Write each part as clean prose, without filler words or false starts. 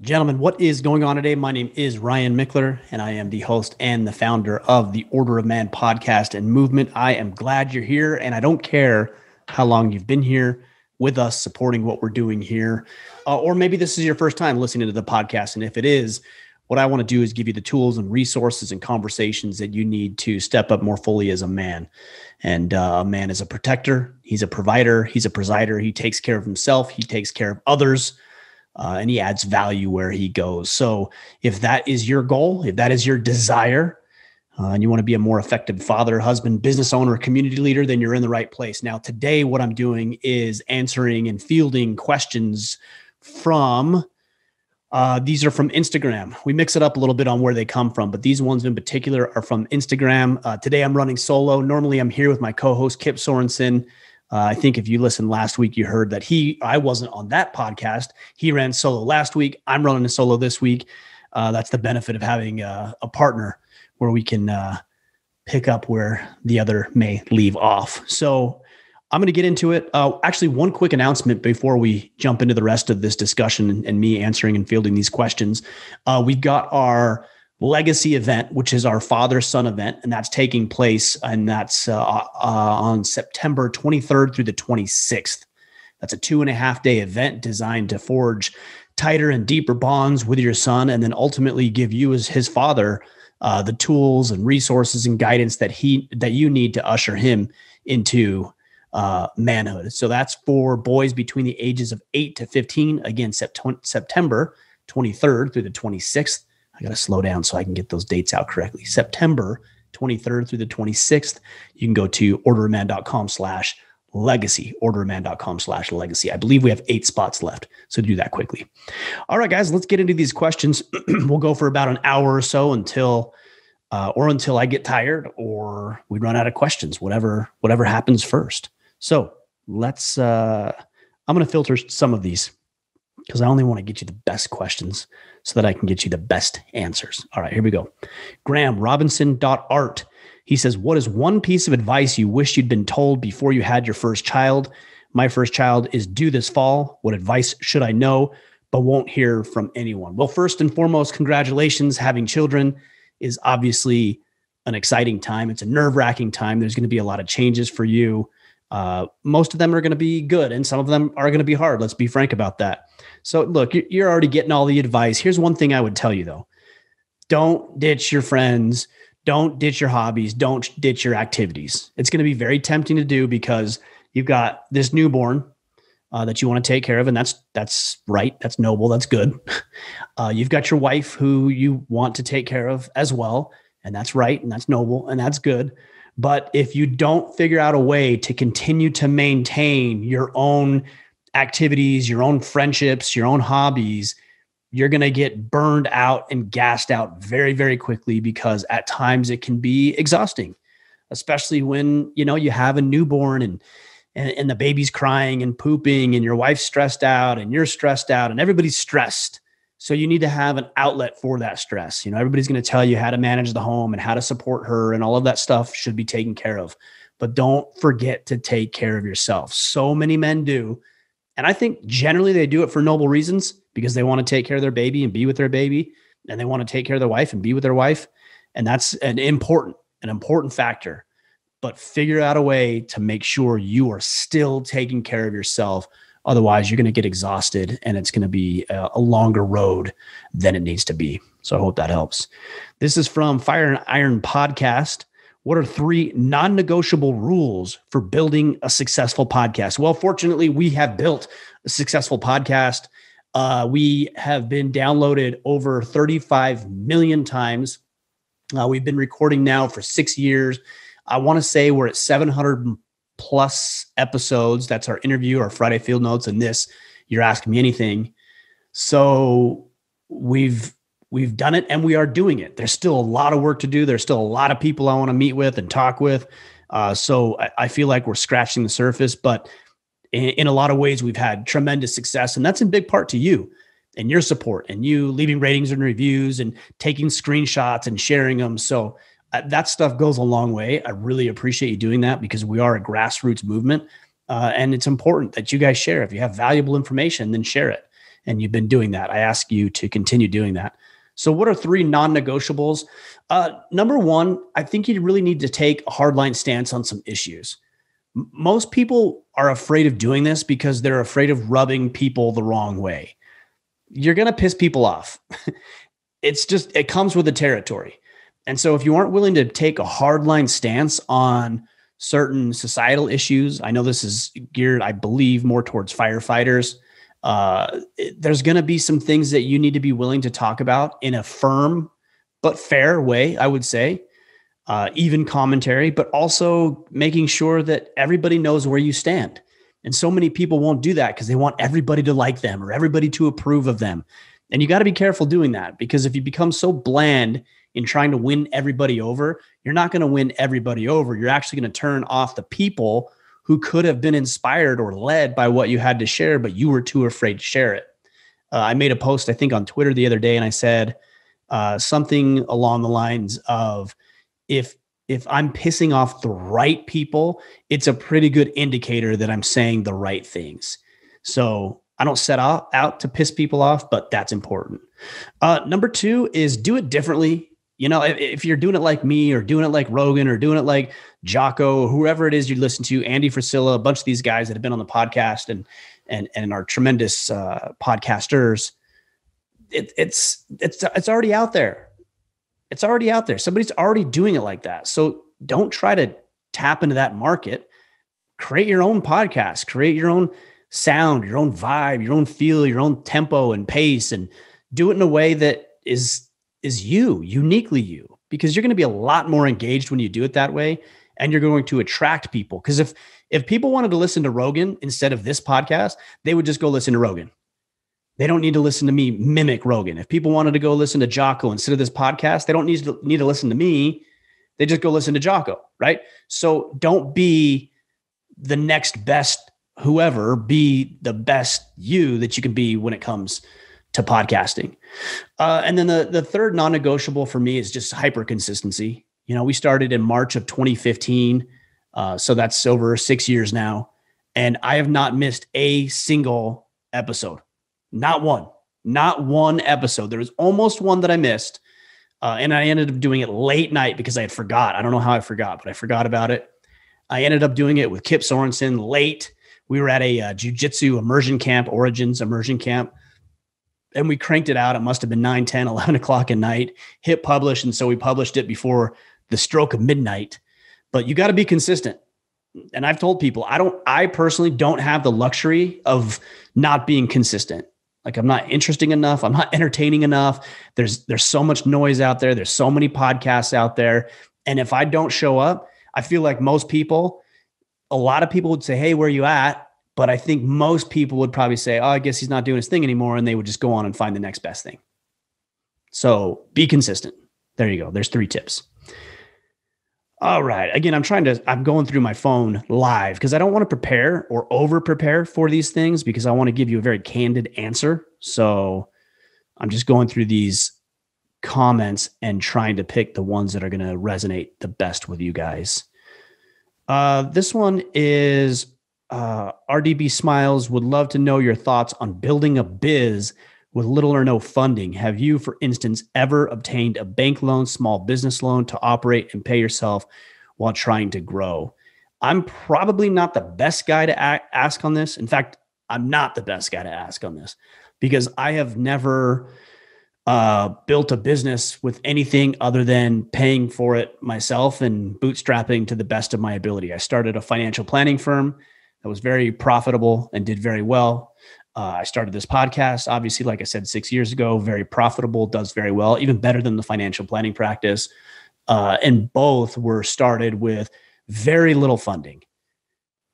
Gentlemen, what is going on today? My name is Ryan Mickler, and I am the host and the founder of the Order of Man podcast and movement. I am glad you're here, and I don't care how long you've been here with us supporting what we're doing here. Or maybe this is your first time listening to the podcast, and if it is, what I want to do is give you the tools and resources and conversations that you need to step up more fully as a man. And a man is a protector. He's a provider. He's a presider. He takes care of himself. He takes care of others. And he adds value where he goes. So if that is your goal, if that is your desire, and you want to be a more effective father, husband, business owner, community leader, then you're in the right place. Now, today, what I'm doing is answering and fielding questions from, these are from Instagram. We mix it up a little bit on where they come from, but these ones in particular are from Instagram. Today, I'm running solo. Normally, I'm here with my co-host, Kip Sorensen. I think if you listened last week, you heard that I wasn't on that podcast. He ran solo last week. I'm running a solo this week. That's the benefit of having a partner where we can pick up where the other may leave off. So I'm going to get into it. Actually, one quick announcement before we jump into the rest of this discussion and me answering and fielding these questions. We've got our Legacy event, which is our father-son event, and that's taking place, and that's on September 23rd through the 26th. That's a 2.5-day event designed to forge tighter and deeper bonds with your son, and then ultimately give you as his father the tools and resources and guidance that you need to usher him into manhood. So that's for boys between the ages of 8 to 15. Again, September 23rd through the 26th. I got to slow down so I can get those dates out correctly. September 23rd through the 26th. You can go to orderofman.com/legacy, orderofman.com/legacy. I believe we have 8 spots left. So do that quickly. All right, guys, let's get into these questions. We'll go for about an hour or so until I get tired or we run out of questions, whatever happens first. So let's, I'm going to filter some of these because I only want to get you the best questions so that I can get you the best answers. All right, here we go. Graham Robinson.art. He says, what is one piece of advice you wish you'd been told before you had your first child? My first child is due this fall. What advice should I know, but won't hear from anyone? Well, first and foremost, congratulations. Having children is obviously an exciting time. It's a nerve-wracking time. There's going to be a lot of changes for you. Most of them are going to be good, and some of them are going to be hard. Let's be frank about that. So look, you're already getting all the advice. Here's one thing I would tell you though. Don't ditch your friends. Don't ditch your hobbies. Don't ditch your activities. It's going to be very tempting to do because you've got this newborn that you want to take care of. And that's right. That's noble. That's good. You've got your wife who you want to take care of as well. And that's right. And that's noble. And that's good. But if you don't figure out a way to continue to maintain your own activities, your own friendships, your own hobbies, you're going to get burned out and gassed out very, very quickly because at times it can be exhausting, especially when, you have a newborn and the baby's crying and pooping and your wife's stressed out and you're stressed out and everybody's stressed. So you need to have an outlet for that stress. Everybody's going to tell you how to manage the home and how to support her and all of that stuff should be taken care of. But don't forget to take care of yourself. So many men do. And I think generally they do it for noble reasons because they want to take care of their baby and be with their baby, and they want to take care of their wife and be with their wife. And that's an important factor. But figure out a way to make sure you are still taking care of yourself. Otherwise, you're going to get exhausted and it's going to be a longer road than it needs to be. So I hope that helps. This is from Fire and Iron Podcast. What are 3 non-negotiable rules for building a successful podcast? Well, fortunately, we have built a successful podcast. We have been downloaded over 35 million times. We've been recording now for 6 years. I want to say we're at 700 plus episodes. That's our interview, our Friday Field Notes, and this, You're Asking Me Anything. So we've done it and we are doing it. There's still a lot of work to do. There's still a lot of people I want to meet with and talk with. So I feel like we're scratching the surface, but in a lot of ways, we've had tremendous success. And that's in big part to you and your support and you leaving ratings and reviews and taking screenshots and sharing them. So that stuff goes a long way. I really appreciate you doing that because we are a grassroots movement. And it's important that you guys share. If you have valuable information, then share it. and you've been doing that. I ask you to continue doing that. So what are 3 non-negotiables? Number 1, I think you really need to take a hardline stance on some issues. Most people are afraid of doing this because they're afraid of rubbing people the wrong way. You're going to piss people off. It comes with the territory. And so if you aren't willing to take a hardline stance on certain societal issues, I know this is geared, I believe, more towards firefighters. There's going to be some things that you need to be willing to talk about in a firm but fair way, I would say, even commentary, but also making sure that everybody knows where you stand. And so many people won't do that because they want everybody to like them or everybody to approve of them. And you got to be careful doing that, because if you become so bland in trying to win everybody over, you're not going to win everybody over. You're actually going to turn off the people who could have been inspired or led by what you had to share, but you were too afraid to share it. I made a post, I think, on Twitter the other day, and I said something along the lines of, if I'm pissing off the right people, it's a pretty good indicator that I'm saying the right things. So I don't set out to piss people off, but that's important. Number 2 is do it differently. You know, if you're doing it like me or doing it like Rogan or doing it like Jocko, whoever it is you listen to, Andy Frisella, a bunch of these guys that have been on the podcast and are tremendous podcasters, it's already out there. It's already out there. Somebody's already doing it like that. So don't try to tap into that market. Create your own podcast, create your own sound, your own vibe, your own feel, your own tempo and pace, and do it in a way that is you, uniquely you, because you're going to be a lot more engaged when you do it that way. And you're going to attract people. Because if people wanted to listen to Rogan instead of this podcast, they would just go listen to Rogan. They don't need to listen to me mimic Rogan. If people wanted to go listen to Jocko instead of this podcast, they don't need to listen to me. They just go listen to Jocko, right? So don't be the next best whoever, be the best you that you can be when it comes to podcasting. And then the third non-negotiable for me is just hyper consistency. You know, we started in March of 2015. So that's over 6 years now. And I have not missed a single episode. Not one episode. There was almost one that I missed. And I ended up doing it late night because I had forgot. I don't know how I forgot, but I forgot about it. I ended up doing it with Kip Sorensen late. We were at a jiu-jitsu immersion camp, Origins immersion camp. And we cranked it out. It must have been 9, 10, 11 o'clock at night, hit publish. And so we published it before the stroke of midnight. But you got to be consistent. And I've told people, I personally don't have the luxury of not being consistent. Like, I'm not interesting enough. I'm not entertaining enough. There's so much noise out there. There's so many podcasts out there. And if I don't show up, I feel like a lot of people would say, hey, where are you at? But I think most people would probably say, oh, I guess he's not doing his thing anymore. And they would just go on and find the next best thing. So be consistent. There you go. There's 3 tips. All right. Again, I'm going through my phone live because I don't want to prepare or over prepare for these things, because I want to give you a very candid answer. So I'm just going through these comments and trying to pick the ones that are going to resonate the best with you guys. This one is RDB Smiles would love to know your thoughts on building a biz with little or no funding. Have you, for instance, ever obtained a bank loan, small business loan to operate and pay yourself while trying to grow? I'm probably not the best guy to ask on this. In fact, I'm not the best guy to ask on this, because I have never built a business with anything other than paying for it myself and bootstrapping to the best of my ability. I started a financial planning firm that was very profitable and did very well. I started this podcast, obviously, like I said, 6 years ago, very profitable, does very well, even better than the financial planning practice. And both were started with very little funding.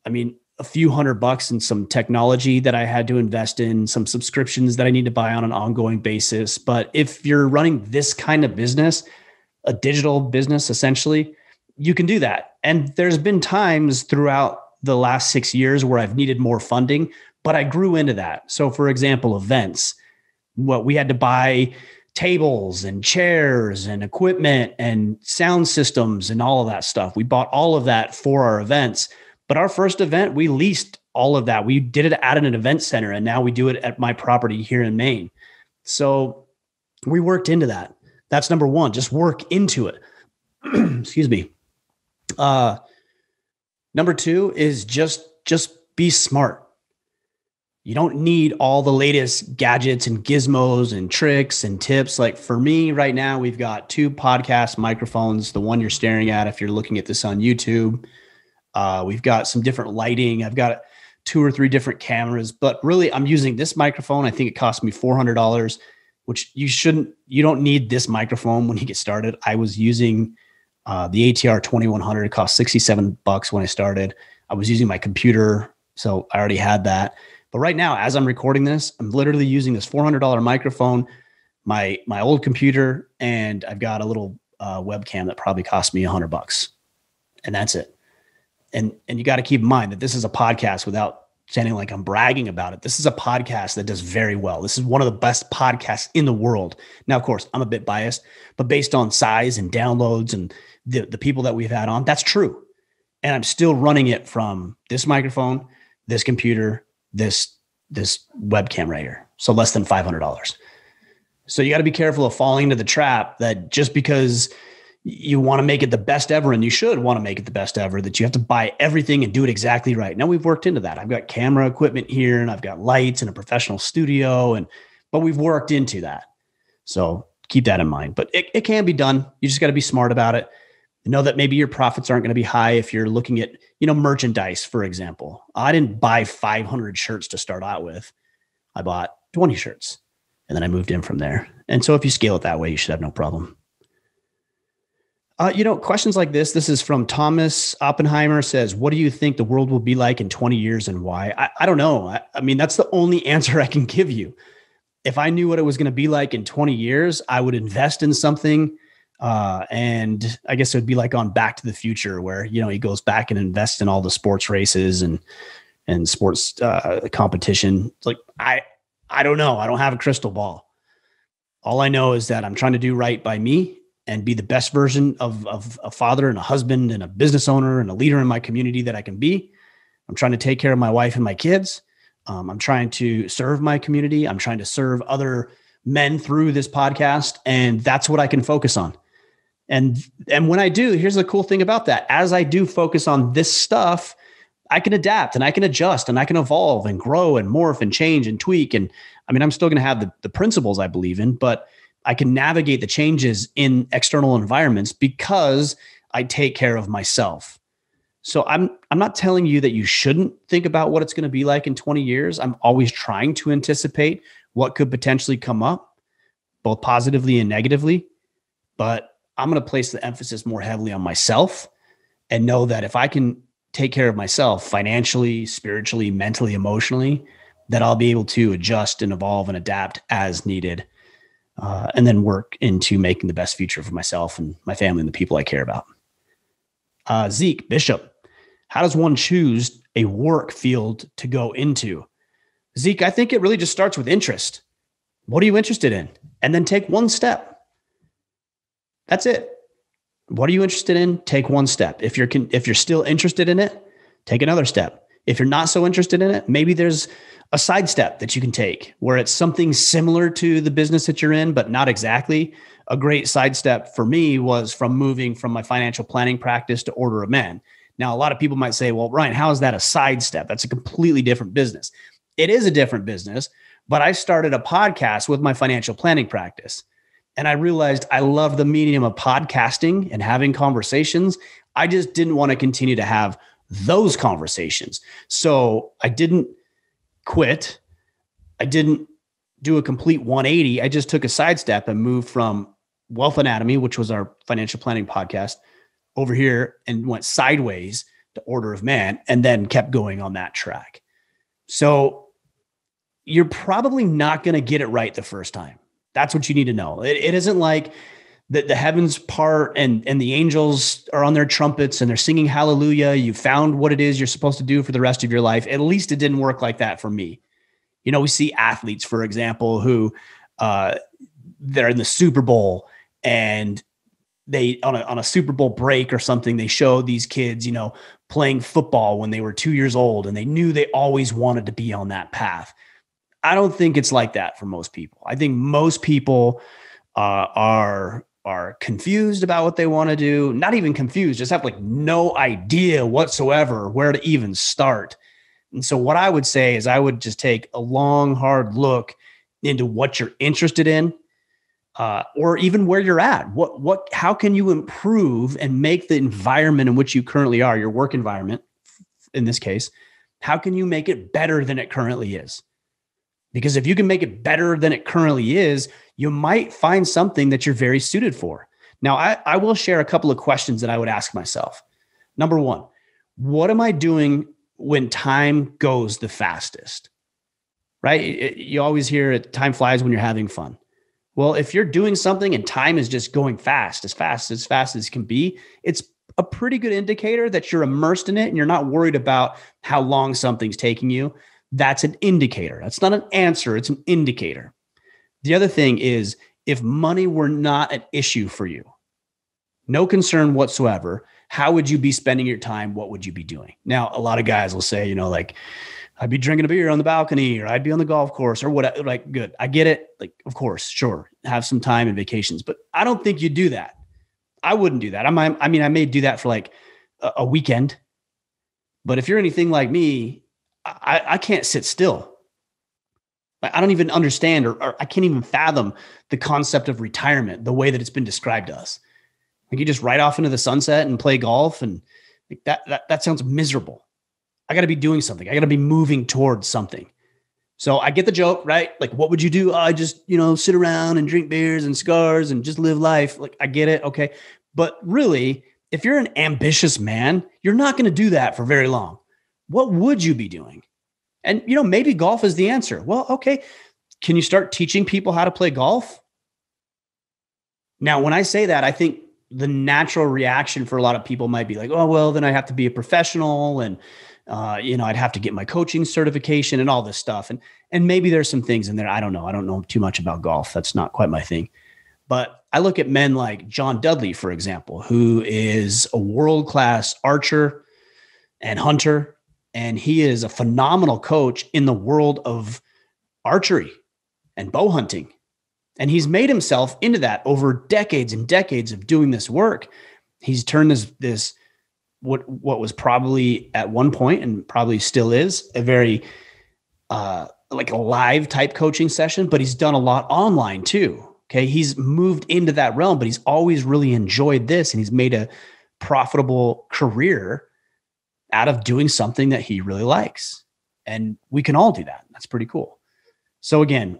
I mean, a few $100 and some technology that I had to invest in, some subscriptions that I need to buy on an ongoing basis. But if you're running this kind of business, a digital business, essentially, you can do that. And there's been times throughout the last 6 years where I've needed more funding, but I grew into that. So for example, events, we had to buy tables and chairs and equipment and sound systems and all of that stuff. We bought all of that for our events. But our first event, we leased all of that. We did it at an event center, and now we do it at my property here in Maine. So we worked into that. That's number one, just work into it. Excuse me. Number two is just be smart. You don't need all the latest gadgets and gizmos and tricks and tips. Like for me right now, we've got 2 podcast microphones, the one you're staring at if you're looking at this on YouTube. We've got some different lighting. I've got 2 or 3 different cameras, but really I'm using this microphone. I think it cost me $400, which you don't need this microphone when you get started. I was using the ATR 2100. It cost $67 when I started. I was using my computer, so I already had that. But right now, as I'm recording this, I'm literally using this $400 microphone, my old computer, and I've got a little webcam that probably cost me $100, and that's it. And you got to keep in mind that this is a podcast without sounding like I'm bragging about it. This is a podcast that does very well. This is one of the best podcasts in the world. Now, of course, I'm a bit biased, but based on size and downloads and the people that we've had on, that's true. And I'm still running it from this microphone, this computer, this webcam right here. So less than $500. So you got to be careful of falling into the trap that just because you want to make it the best ever, and you should want to make it the best ever, that you have to buy everything and do it exactly right. Now we've worked into that. I've got camera equipment here and I've got lights and a professional studio, but we've worked into that. So keep that in mind, but it can be done. You just got to be smart about it. Know that maybe your profits aren't going to be high if you're looking at, merchandise, for example. I didn't buy 500 shirts to start out with. I bought 20 shirts and then I moved in from there. And so if you scale it that way, you should have no problem. Questions like this is from Thomas Oppenheimer. Says, what do you think the world will be like in 20 years and why? I don't know. I mean, that's the only answer I can give you. If I knew what it was going to be like in 20 years, I would invest in something. And I guess it would be like on Back to the Future where, he goes back and invests in all the sports races and sports competition. It's like, I don't know. I don't have a crystal ball. All I know is that I'm trying to do right by me and be the best version of a father and a husband and a business owner and a leader in my community that I can be. I'm trying to take care of my wife and my kids. I'm trying to serve my community. I'm trying to serve other men through this podcast. And that's what I can focus on. And when I do, here's the cool thing about that. As I do focus on this stuff, I can adapt and I can adjust and I can evolve and grow and morph and change and tweak. And I mean, I'm still going to have the principles I believe in, but I can navigate the changes in external environments because I take care of myself. So I'm not telling you that you shouldn't think about what it's going to be like in 20 years. I'm always trying to anticipate what could potentially come up, both positively and negatively. But I'm going to place the emphasis more heavily on myself and know that if I can take care of myself financially, spiritually, mentally, emotionally, that I'll be able to adjust and evolve and adapt as needed. And then work into making the best future for myself and my family and the people I care about. Zeke Bishop, how does one choose a work field to go into? Zeke, I think it really just starts with interest. What are you interested in? And then take one step. That's it. What are you interested in? Take one step. If you're still interested in it, take another step. If you're not so interested in it, maybe there's a side step that you can take where it's something similar to the business that you're in, but not exactly. A great side step for me was from moving from my financial planning practice to Order of Man. Now, a lot of people might say, well, Ryan, how is that a side step? That's a completely different business. It is a different business, but I started a podcast with my financial planning practice. And I realized I love the medium of podcasting and having conversations. I just didn't want to continue to have those conversations. So I didn't quit. I didn't do a complete 180. I just took a sidestep and moved from Wealth Anatomy, which was our financial planning podcast, over here and went sideways to Order of Man and then kept going on that track. So you're probably not going to get it right the first time. That's what you need to know. It isn't like the heavens part and the angels are on their trumpets and they're singing hallelujah. You found what it is you're supposed to do for the rest of your life. At least it didn't work like that for me. We see athletes, for example, who they're in the Super Bowl and they on a Super Bowl break or something, they show these kids, playing football when they were 2 years old and they knew they always wanted to be on that path. I don't think it's like that for most people. I think most people are confused about what they want to do, not even confused, just have like no idea whatsoever where to even start. And so what I would say is I would just take a long, hard look into what you're interested in, or even where you're at. How can you improve and make the environment in which you currently are, your work environment, in this case, how can you make it better than it currently is? Because if you can make it better than it currently is, you might find something that you're very suited for. Now, I will share a couple of questions that I would ask myself. Number one, what am I doing when time goes the fastest? Right? You always hear it, time flies when you're having fun. Well, if you're doing something and time is just going fast as can be, it's a pretty good indicator that you're immersed in it and you're not worried about how long something's taking you. That's an indicator. That's not an answer. It's an indicator. The other thing is, if money were not an issue for you, no concern whatsoever, how would you be spending your time? What would you be doing? Now, a lot of guys will say, like, I'd be drinking a beer on the balcony, or I'd be on the golf course, or what. Like, good. I get it. Like, of course, sure. Have some time and vacations, but I don't think you do that. I wouldn't do that. I may do that for like a weekend, but if you're anything like me, I can't sit still. I don't even understand, or I can't even fathom the concept of retirement, the way that it's been described to us. Like, you just ride off into the sunset and play golf, and like that sounds miserable. I got to be doing something. I got to be moving towards something. So I get the joke, right? Like, what would you do? I just, sit around and drink beers and cigars and just live life. Like, I get it. Okay. But really, if you're an ambitious man, you're not going to do that for very long. What would you be doing? And, maybe golf is the answer. Well, okay. Can you start teaching people how to play golf? Now, when I say that, I think the natural reaction for a lot of people might be like, oh, well, then I have to be a professional, and, I'd have to get my coaching certification and all this stuff. And maybe there's some things in there. I don't know. I don't know too much about golf. That's not quite my thing. But I look at men like John Dudley, for example, who is a world-class archer and hunter. And he is a phenomenal coach in the world of archery and bow hunting. And he's made himself into that over decades and decades of doing this work. He's turned this what was probably at one point, and probably still is, a very like a live type coaching session, but he's done a lot online too. Okay. He's moved into that realm, but he's always really enjoyed this, and he's made a profitable career out of doing something that he really likes. And we can all do that. That's pretty cool. So again,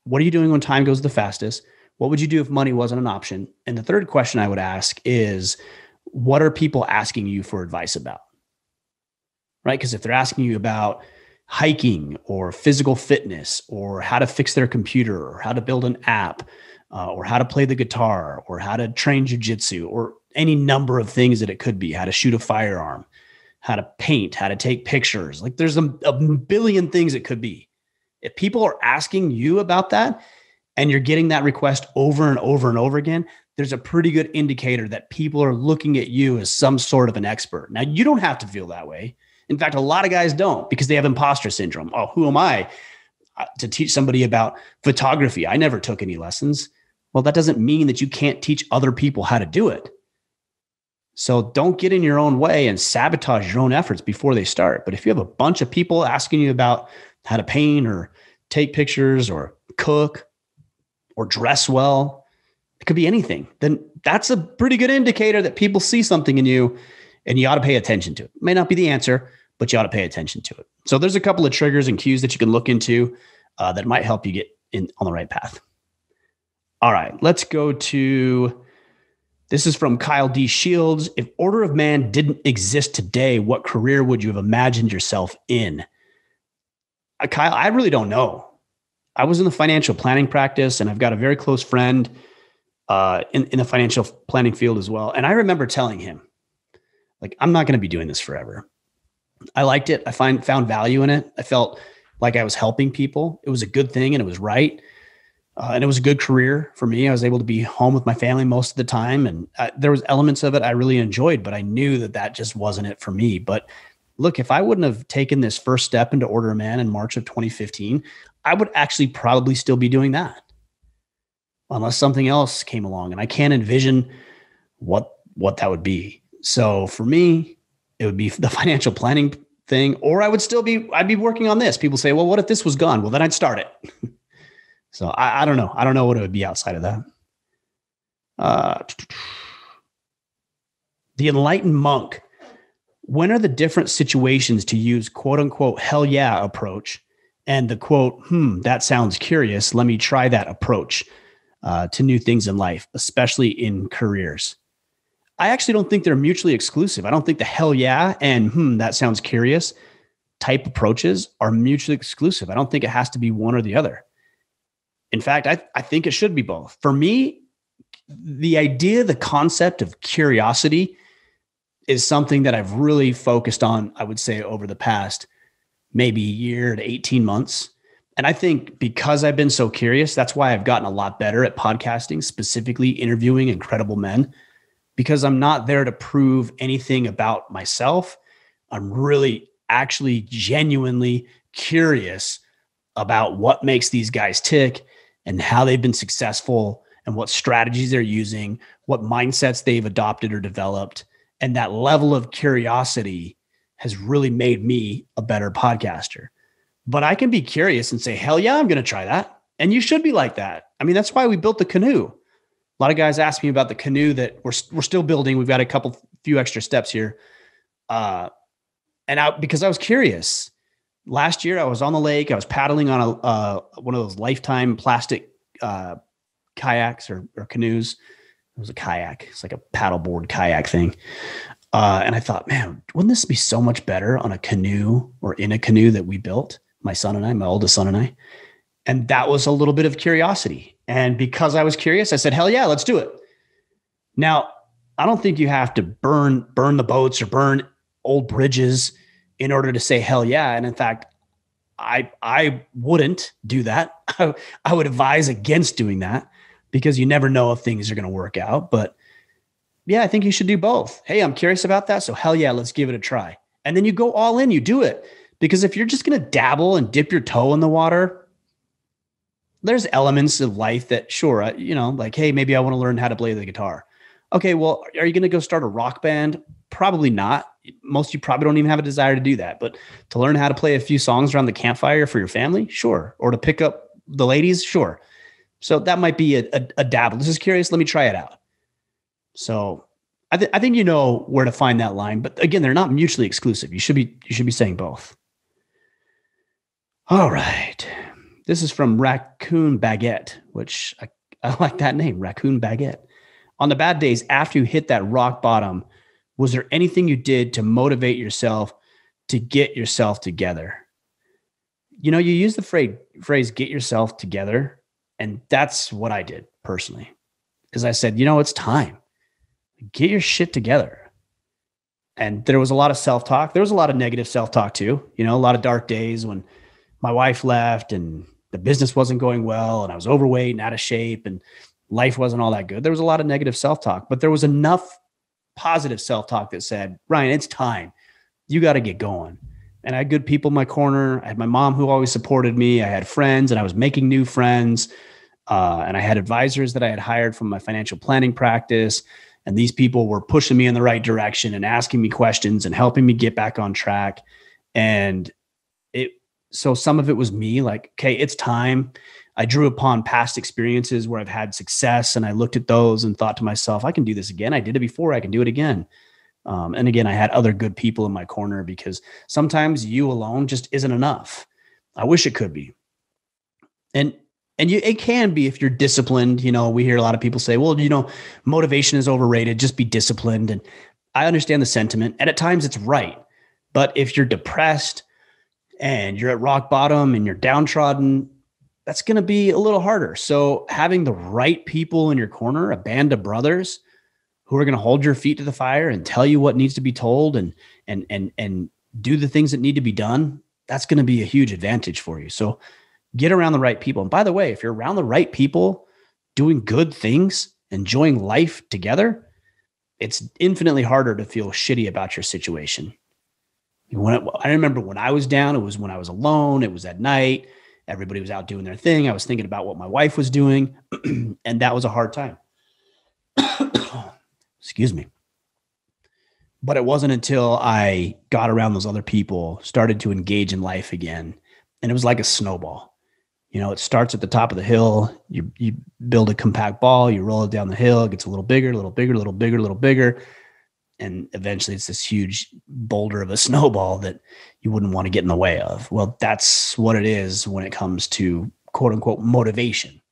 what are you doing when time goes the fastest? What would you do if money wasn't an option? And the third question I would ask is, what are people asking you for advice about? Right? Because if they're asking you about hiking or physical fitness, or how to fix their computer, or how to build an app, or how to play the guitar, or how to train jujitsu, or any number of things that it could be, how to shoot a firearm, how to paint, how to take pictures. Like, there's a billion things it could be. If people are asking you about that and you're getting that request over and over and over again, there's a pretty good indicator that people are looking at you as some sort of an expert. Now, you don't have to feel that way. In fact, a lot of guys don't, because they have imposter syndrome. Oh, who am I to teach somebody about photography? I never took any lessons. Well, that doesn't mean that you can't teach other people how to do it. So don't get in your own way and sabotage your own efforts before they start. But if you have a bunch of people asking you about how to paint or take pictures or cook or dress well, it could be anything, then that's a pretty good indicator that people see something in you, and you ought to pay attention to it. It may not be the answer, but you ought to pay attention to it. So there's a couple of triggers and cues that you can look into that might help you get on the right path. All right, let's go to, this is from Kyle D. Shields. If Order of Man didn't exist today, what career would you have imagined yourself in? Kyle, I really don't know. I was in the financial planning practice, and I've got a very close friend in the financial planning field as well. And I remember telling him, like, I'm not going to be doing this forever. I liked it. I found value in it. I felt like I was helping people. It was a good thing, and it was right. And it was a good career for me. I was able to be home with my family most of the time. And there was elements of it I really enjoyed, but I knew that just wasn't it for me. But look, if I wouldn't have taken this first step into Order of Man in March of 2015, I would actually probably still be doing that unless something else came along. And I can't envision what that would be. So for me, it would be the financial planning thing, or I'd be working on this. People say, well, what if this was gone? Well, then I'd start it. So I don't know. I don't know what it would be outside of that. The enlightened monk. When are the different situations to use quote unquote hell yeah approach and the quote, that sounds curious, let me try that approach to new things in life, especially in careers? I actually don't think they're mutually exclusive. I don't think the hell yeah and that sounds curious type approaches are mutually exclusive. I don't think it has to be one or the other. In fact, I think it should be both. For me, the concept of curiosity is something that I've really focused on, I would say, over the past maybe year to 18 months. And I think because I've been so curious, that's why I've gotten a lot better at podcasting, specifically interviewing incredible men, because I'm not there to prove anything about myself. I'm really actually genuinely curious about what makes these guys tick and how they've been successful and what strategies they're using, what mindsets they've adopted or developed. And that level of curiosity has really made me a better podcaster. But I can be curious and say, hell yeah, I'm going to try that. And you should be like that. I mean, that's why we built the canoe. A lot of guys ask me about the canoe that we're still building. We've got a few extra steps here. Because I was curious. Last year I was on the lake. I was paddling on one of those Lifetime plastic kayaks or canoes. It was a kayak. It's like a paddleboard kayak thing. And I thought, man, wouldn't this be so much better on a canoe or in a canoe that we built? My son and I, my oldest son and I. And that was a little bit of curiosity. And because I was curious, I said, hell yeah, let's do it. Now, I don't think you have to burn the boats or burn old bridges in order to say hell yeah. And in fact, I wouldn't do that. I would advise against doing that because you never know if things are going to work out. But yeah, I think you should do both. Hey, I'm curious about that. So hell yeah, let's give it a try. And then you go all in, you do it. Because if you're just going to dabble and dip your toe in the water, there's elements of life that sure, like, hey, maybe I want to learn how to play the guitar. Okay, well, are you going to go start a rock band? Probably not. Most of you probably don't even have a desire to do that. But to learn how to play a few songs around the campfire for your family, sure. Or to pick up the ladies, sure. So that might be a dabble. This is curious. Let me try it out. So I think you know where to find that line. But again, they're not mutually exclusive. You should be saying both. All right. This is from Raccoon Baguette, which I like that name, Raccoon Baguette. On the bad days after you hit that rock bottom, was there anything you did to motivate yourself to get yourself together? You use the phrase get yourself together. And that's what I did personally. Is I said, it's time. Get your shit together. And there was a lot of self-talk. There was a lot of negative self-talk too. A lot of dark days when my wife left and the business wasn't going well and I was overweight and out of shape and life wasn't all that good. There was a lot of negative self-talk, but there was enough positive self-talk that said, Ryan, it's time. You got to get going. And I had good people in my corner. I had my mom who always supported me. I had friends and I was making new friends. And I had advisors that I had hired from my financial planning practice. And these people were pushing me in the right direction and asking me questions and helping me get back on track. And so some of it was me like, okay, it's time. I drew upon past experiences where I've had success and I looked at those and thought to myself, I can do this again. I did it before. I can do it again. And again, I had other good people in my corner because sometimes you alone just isn't enough. I wish it could be. And it can be if you're disciplined. We hear a lot of people say, well, motivation is overrated. Just be disciplined. And I understand the sentiment. And at times it's right. But if you're depressed and you're at rock bottom and you're downtrodden, that's going to be a little harder. So having the right people in your corner, a band of brothers who are going to hold your feet to the fire and tell you what needs to be told and do the things that need to be done, that's going to be a huge advantage for you. So Get around the right people. And by the way, if you're around the right people doing good things, enjoying life together, it's infinitely harder to feel shitty about your situation. I remember when I was down, it was when I was alone. It was at night. Everybody was out doing their thing. I was thinking about what my wife was doing, and that was a hard time. Excuse me. But it wasn't until I got around those other people, started to engage in life again, and it was like a snowball. You know, it starts at the top of the hill. You build a compact ball, you roll it down the hill, it gets a little bigger, a little bigger, a little bigger, a little bigger. And eventually it's this huge boulder of a snowball that you wouldn't want to get in the way of. Well, that's what it is when it comes to quote unquote motivation.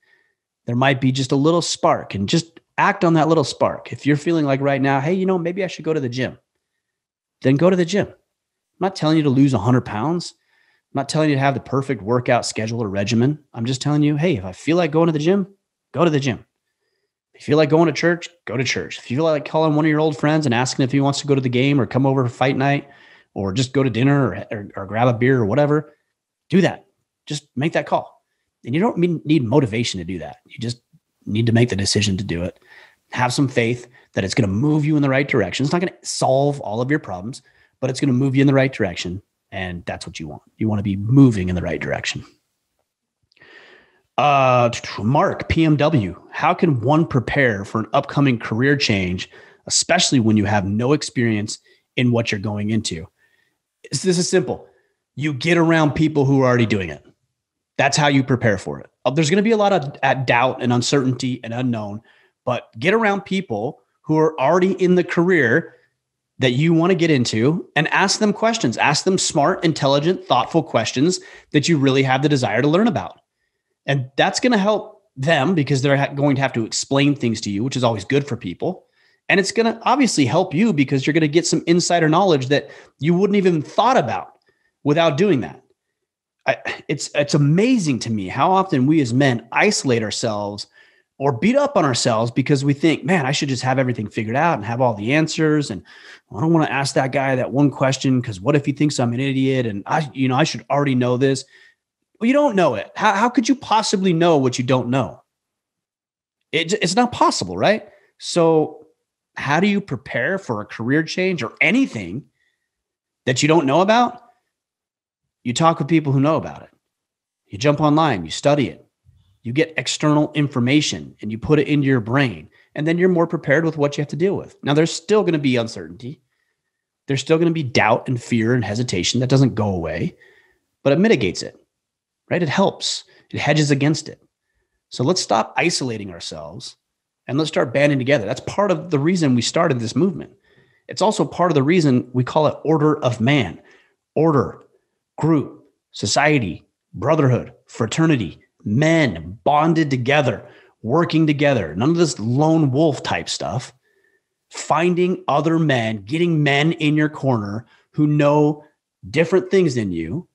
There might be just a little spark, and just act on that little spark. If you're feeling like right now, hey, you know, maybe I should go to the gym, then go to the gym. I'm not telling you to lose 100 pounds. I'm not telling you to have the perfect workout schedule or regimen. I'm just telling you, hey, if I feel like going to the gym, go to the gym. If you feel like going to church, go to church. If you feel like calling one of your old friends and asking if he wants to go to the game or come over for fight night or just go to dinner or grab a beer or whatever, do that. Just make that call. And you don't need motivation to do that. You just need to make the decision to do it. Have some faith that it's going to move you in the right direction. It's not going to solve all of your problems, but it's going to move you in the right direction. And that's what you want. You want to be moving in the right direction. Mark, PMW, how can one prepare for an upcoming career change, especially when you have no experience in what you're going into? This is simple. You get around people who are already doing it. That's how you prepare for it. There's going to be a lot of doubt and uncertainty and unknown, but get around people who are already in the career that you want to get into and ask them questions. Ask them smart, intelligent, thoughtful questions that you really have the desire to learn about. And that's going to help them because they're going to have to explain things to you, which is always good for people. And it's going to obviously help you because you're going to get some insider knowledge that you wouldn't even thought about without doing that. It's amazing to me how often we as men isolate ourselves or beat up on ourselves because we think, man, I should just have everything figured out and have all the answers. And I don't want to ask that guy that one question because what if he thinks I'm an idiot? And I should already know this. Well, you don't know it. How could you possibly know what you don't know? It's not possible, right? So how do you prepare for a career change or anything that you don't know about? You talk with people who know about it. You jump online, you study it. You get external information and you put it into your brain. And then you're more prepared with what you have to deal with. Now, there's still going to be uncertainty. There's still going to be doubt and fear and hesitation. That doesn't go away, but it mitigates it. Right? It helps. It hedges against it. So let's stop isolating ourselves and let's start banding together. That's part of the reason we started this movement. It's also part of the reason we call it Order of Man. Order, group, society, brotherhood, fraternity, men bonded together, working together. None of this lone wolf type stuff. Finding other men, getting men in your corner who know different things than you,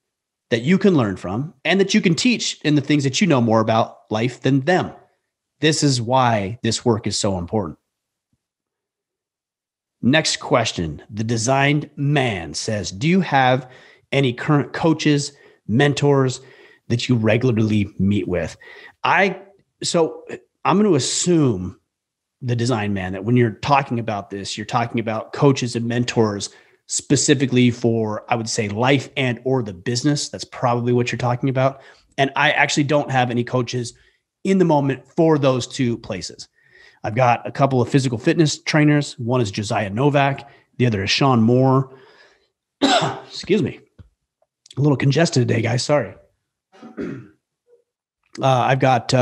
that you can learn from and that you can teach in the things that you know more about life than them. This is why this work is so important. Next question. The Designed Man says, do you have any current coaches, mentors that you regularly meet with? So I'm going to assume, the Designed Man, that when you're talking about this, you're talking about coaches and mentors specifically for, I would say, life and or the business. That's probably what you're talking about. And I actually don't have any coaches in the moment for those two places. I've got a couple of physical fitness trainers. One is Josiah Novak. The other is Sean Moore. Excuse me. A little congested today, guys. Sorry. I've got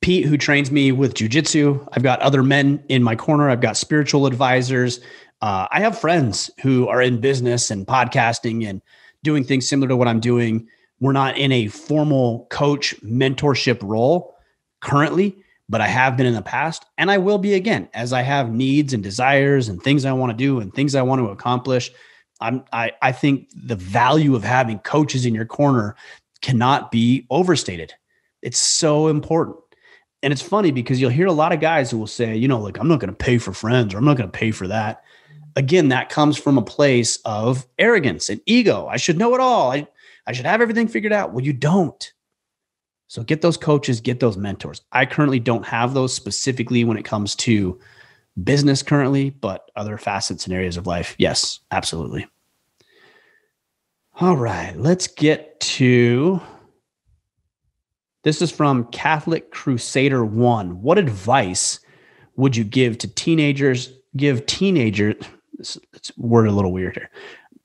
Pete, who trains me with jujitsu. I've got other men in my corner. I've got spiritual advisors. I have friends who are in business and podcasting and doing things similar to what I'm doing. We're not in a formal coach mentorship role currently, but I have been in the past, and I will be again as I have needs and desires and things I want to do and things I want to accomplish. I think the value of having coaches in your corner cannot be overstated. It's so important. And it's funny because you'll hear a lot of guys who will say, like, I'm not going to pay for friends, or I'm not going to pay for that. Again, that comes from a place of arrogance and ego. I should know it all. I should have everything figured out. Well, you don't. So get those coaches, get those mentors. I currently don't have those specifically when it comes to business currently, but other facets and areas of life, yes, absolutely. All right, let's get to, this is from Catholic Crusader 1. What advice would you give to teenagers, it's worded a little weird here.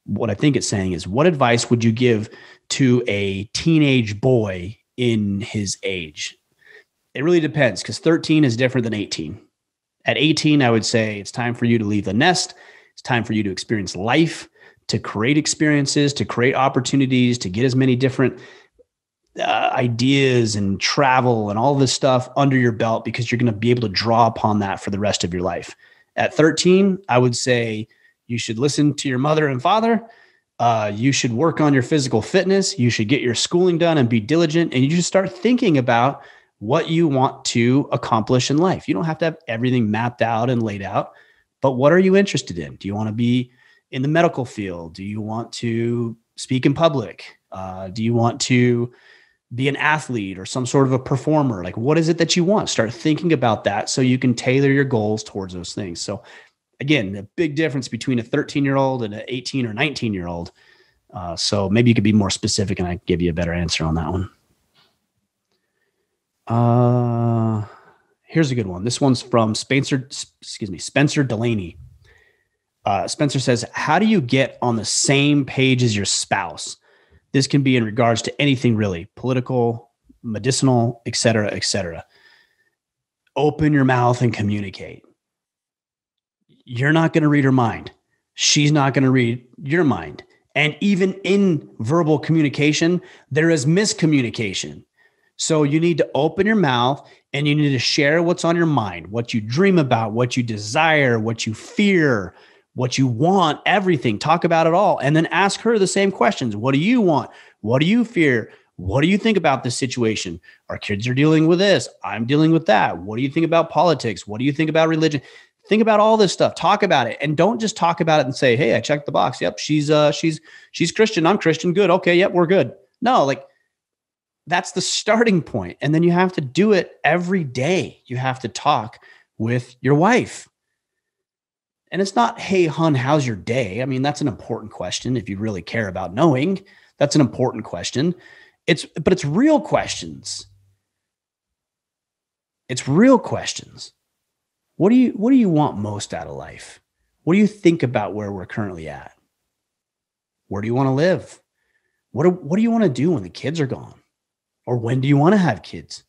What I think it's saying is, what advice would you give to a teenage boy in his age? It really depends, because 13 is different than 18. At 18, I would say it's time for you to leave the nest. It's time for you to experience life, to create experiences, to create opportunities, to get as many different ideas and travel and all this stuff under your belt, because you're going to be able to draw upon that for the rest of your life. At 13, I would say you should listen to your mother and father. You should work on your physical fitness. You should get your schooling done and be diligent. And you should start thinking about what you want to accomplish in life. You don't have to have everything mapped out and laid out, but what are you interested in? Do you want to be in the medical field? Do you want to speak in public? Do you want to be an athlete or some sort of a performer? Like, what is it that you want? Start thinking about that so you can tailor your goals towards those things. So again, the big difference between a 13-year-old and an 18 or 19-year-old. So maybe you could be more specific and I can give you a better answer on that one. Here's a good one. This one's from Spencer Delaney. Spencer says, how do you get on the same page as your spouse? This can be in regards to anything really, political, medicinal, et cetera, et cetera. Open your mouth and communicate. You're not going to read her mind. She's not going to read your mind. And even in verbal communication, there is miscommunication. So you need to open your mouth and you need to share what's on your mind, what you dream about, what you desire, what you fear, what you want, everything. Talk about it all. And then ask her the same questions. What do you want? What do you fear? What do you think about this situation? Our kids are dealing with this. I'm dealing with that. What do you think about politics? What do you think about religion? Think about all this stuff. Talk about it. And don't just talk about it and say, hey, I checked the box. Yep, she's Christian. I'm Christian. Good. Okay. Yep, we're good. No, like, that's the starting point. And then you have to do it every day. You have to talk with your wife. And it's not, hey, hon, how's your day? I mean, that's an important question. If you really care about knowing, that's an important question. But it's real questions. It's real questions. What do you want most out of life? What do you think about where we're currently at? Where do you want to live? What do you want to do when the kids are gone? Or when do you want to have kids?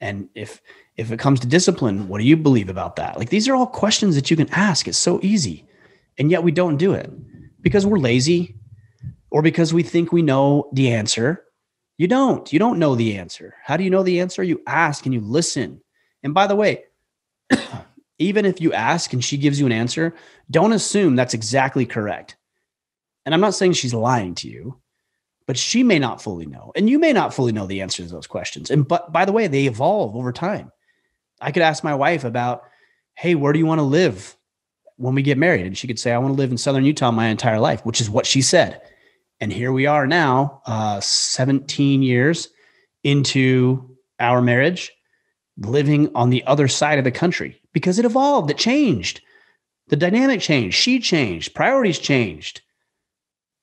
And if it comes to discipline, what do you believe about that? Like, these are all questions that you can ask. It's so easy. And yet we don't do it because we're lazy or because we think we know the answer. You don't know the answer. How do you know the answer? You ask and you listen. And by the way, even if you ask and she gives you an answer, don't assume that's exactly correct. And I'm not saying she's lying to you, but she may not fully know. And you may not fully know the answers to those questions. But by the way, they evolve over time. I could ask my wife about, hey, where do you want to live when we get married? And she could say, I want to live in Southern Utah my entire life, which is what she said. And here we are now, 17 years into our marriage, living on the other side of the country because it evolved. It changed. The dynamic changed. She changed. Priorities changed.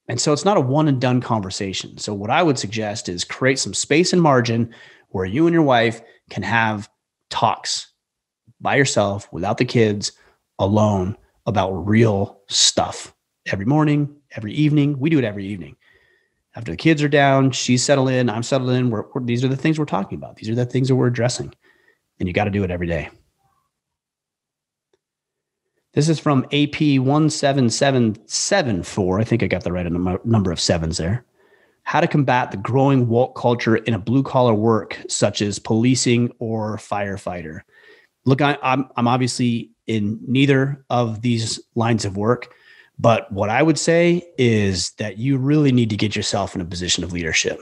And so it's not a one and done conversation. So what I would suggest is create some space and margin where you and your wife can have talks by yourself, without the kids, alone, about real stuff every morning, every evening. We do it every evening. After the kids are down, she's settled in, I'm settled in. These are the things we're talking about. These are the things that we're addressing. And you got to do it every day. This is from AP 17774. I think I got the right number of sevens there. How to combat the growing woke culture in a blue collar work, such as policing or firefighter. Look, I'm obviously in neither of these lines of work, but what I would say is that you really need to get yourself in a position of leadership.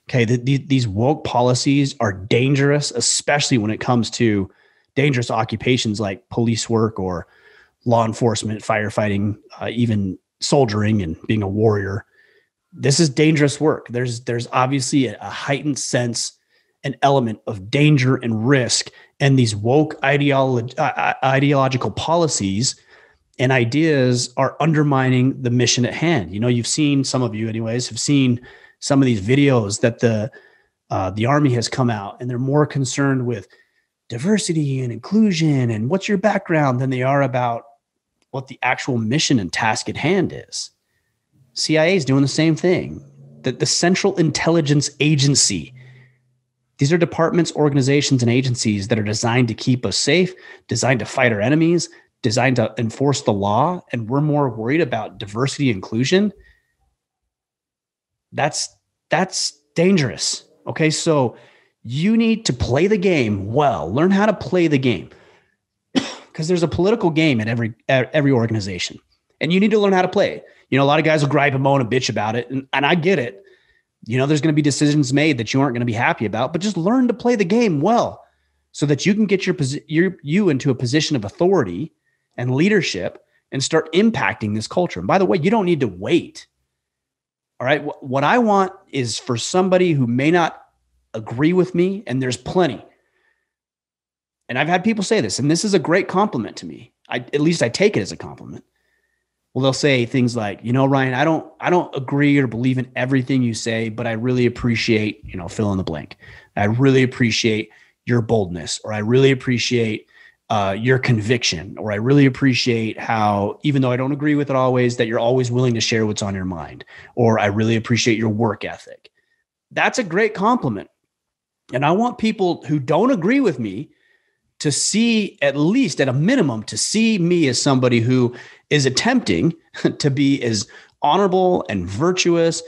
Okay, these woke policies are dangerous, especially when it comes to dangerous occupations like police work or law enforcement, firefighting, even soldiering and being a warrior. This is dangerous work. There's obviously a heightened sense an element of danger and risk, and these woke ideological policies and ideas are undermining the mission at hand. You've seen, some of you anyways, have seen some of these videos that the Army has come out, and they're more concerned with diversity and inclusion and what's your background than they are about what the actual mission and task at hand is. CIA is doing the same thing. The Central Intelligence Agency. These are departments, organizations, and agencies that are designed to keep us safe, designed to fight our enemies, designed to enforce the law, and we're more worried about diversity and inclusion. That's dangerous. Okay, so you need to play the game well. Learn how to play the game, because there's a political game at every organization, and you need to learn how to play it. A lot of guys will gripe and moan and bitch about it, and I get it. There's going to be decisions made that you aren't going to be happy about, but just learn to play the game well so that you can get you into a position of authority and leadership and start impacting this culture. And by the way, you don't need to wait. All right. What I want is for somebody who may not agree with me, and there's plenty. And I've had people say this, and this is a great compliment to me. At least I take it as a compliment. Well, they'll say things like, Ryan, I don't agree or believe in everything you say, but I really appreciate, fill in the blank. I really appreciate your boldness, or I really appreciate your conviction, or I really appreciate how, even though I don't agree with it always, that you're always willing to share what's on your mind, or I really appreciate your work ethic. That's a great compliment. And I want people who don't agree with me to see, at least at a minimum, to see me as somebody who is attempting to be as honorable and virtuous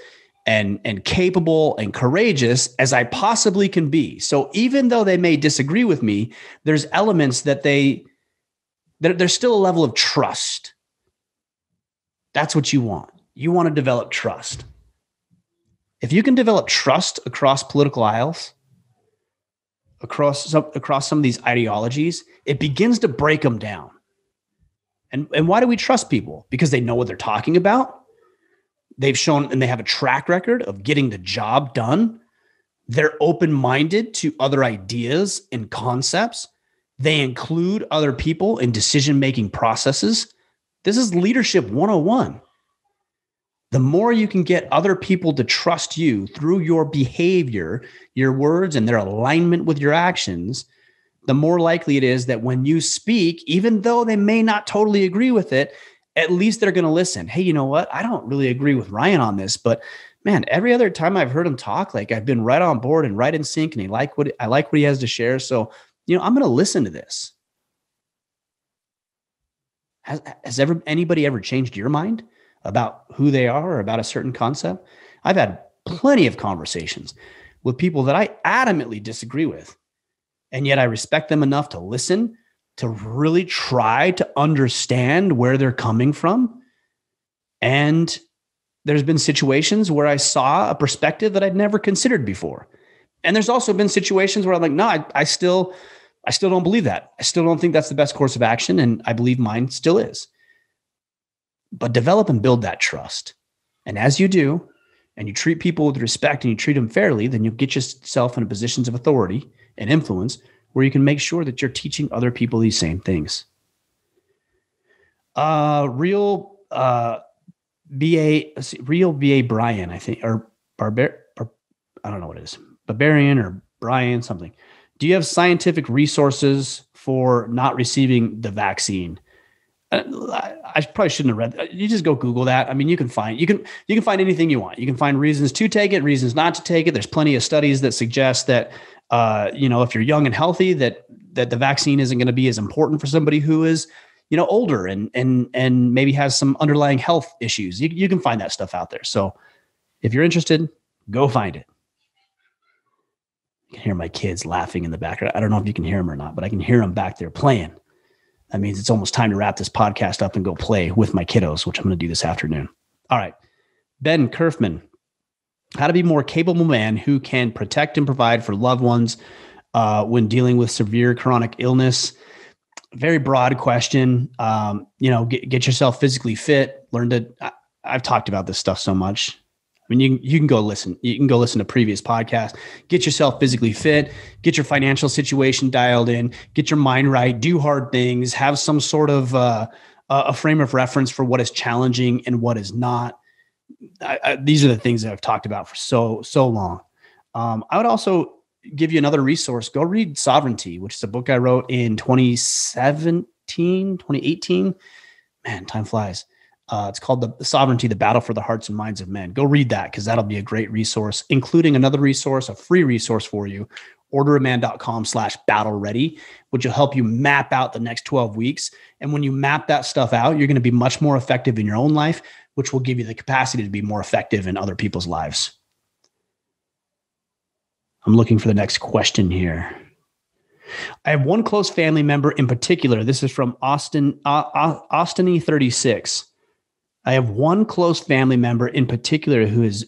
and capable and courageous as I possibly can be. So even though they may disagree with me, there's elements that there's still a level of trust. That's what you want. You want to develop trust. If you can develop trust across political aisles, across some of these ideologies, it begins to break them down. And why do we trust people? Because they know what they're talking about. They've shown, and they have a track record of getting the job done. They're open-minded to other ideas and concepts. They include other people in decision-making processes. This is leadership 101. The more you can get other people to trust you through your behavior, your words, and their alignment with your actions, the more likely it is that when you speak, even though they may not totally agree with it, at least they're going to listen. Hey, you know what? I don't really agree with Ryan on this, but man, every other time I've heard him talk, like I've been right on board and right in sync, and I like what he has to share. So, I'm going to listen to this. Has anybody ever changed your mind about who they are or about a certain concept? I've had plenty of conversations with people that I adamantly disagree with, and yet I respect them enough to listen, to really try to understand where they're coming from. And there's been situations where I saw a perspective that I'd never considered before. And there's also been situations where I'm like, no, I still don't believe that. I still don't think that's the best course of action. And I believe mine still is. But develop and build that trust. And as you do, and you treat people with respect and you treat them fairly, then you'll get yourself in positions of authority and influence where you can make sure that you're teaching other people these same things. Real BA Brian, I think, or I don't know what it is. Barbarian or Brian something. Do you have scientific resources for not receiving the vaccine? I probably shouldn't have read that. You just go Google that. I mean, you can find anything you want. You can find reasons to take it, reasons not to take it. There's plenty of studies that suggest that, if you're young and healthy, that the vaccine isn't going to be as important for somebody who is, older and maybe has some underlying health issues. You can find that stuff out there. So if you're interested, go find it. You can hear my kids laughing in the background. I don't know if you can hear them or not, but I can hear them back there playing. That means it's almost time to wrap this podcast up and go play with my kiddos, which I'm going to do this afternoon. All right. Ben Kerfman, how to be a more capable man who can protect and provide for loved ones when dealing with severe chronic illness. Very broad question. Get yourself physically fit. I've talked about this stuff so much. I mean, you can go listen. You can go listen to previous podcasts, get yourself physically fit, get your financial situation dialed in, get your mind right, do hard things, have some sort of a frame of reference for what is challenging and what is not. These are the things that I've talked about for so long. I would also give you another resource. Go read Sovereignty, which is a book I wrote in 2018. Man, time flies. It's called the Sovereignty, the Battle for the Hearts and Minds of Men. Go read that because that'll be a great resource, including another resource, a free resource for you, orderofman.com/battle-ready, which will help you map out the next 12 weeks. And when you map that stuff out, you're going to be much more effective in your own life, which will give you the capacity to be more effective in other people's lives. I'm looking for the next question here. I have one close family member in particular. This is from Austiny36. I have one close family member in particular who is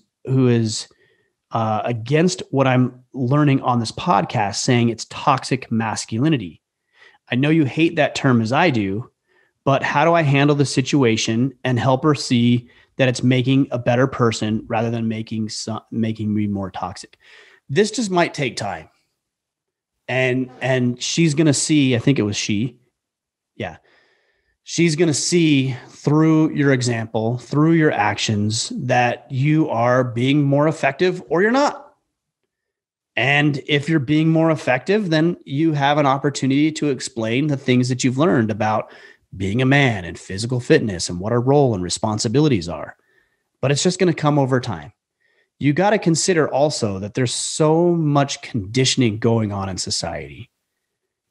against what I'm learning on this podcast, saying it's toxic masculinity. I know you hate that term as I do, but how do I handle the situation and help her see that it's making a better person rather than making me more toxic? This just might take time. And she's going to see, I think it was she. Yeah. She's going to see through your example, through your actions, that you are being more effective or you're not. And if you're being more effective, then you have an opportunity to explain the things that you've learned about being a man and physical fitness and what our role and responsibilities are. But it's just going to come over time. You got to consider also that there's so much conditioning going on in society.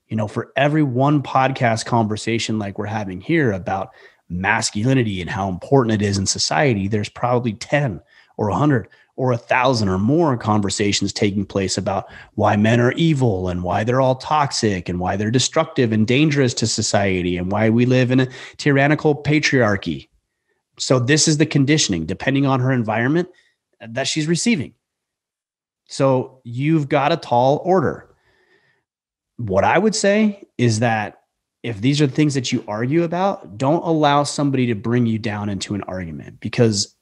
You know, for every one podcast conversation like we're having here about masculinity and how important it is in society, there's probably 10 or 100 or 1,000 or more conversations taking place about why men are evil and why they're all toxic and why they're destructive and dangerous to society and why we live in a tyrannical patriarchy. So this is the conditioning, depending on her environment, that she's receiving. So you've got a tall order. What I would say is that if these are things that you argue about, don't allow somebody to bring you down into an argument, because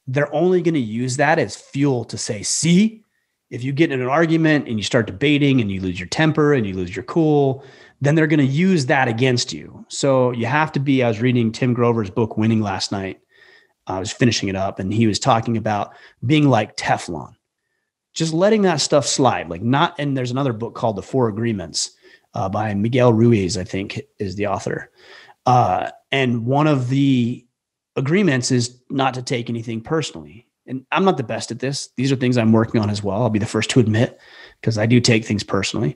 they're only going to use that as fuel to say, see, if you get in an argument and you start debating and you lose your temper and you lose your cool, then they're going to use that against you. So you have to be, I was reading Tim Grover's book, Winning, last night. I was finishing it up and he was talking about being like Teflon, just letting that stuff slide. And there's another book called The Four Agreements by Miguel Ruiz, I think is the author. And one of the agreements is not to take anything personally. And I'm not the best at this. These are things I'm working on as well. I'll be the first to admit, because I do take things personally,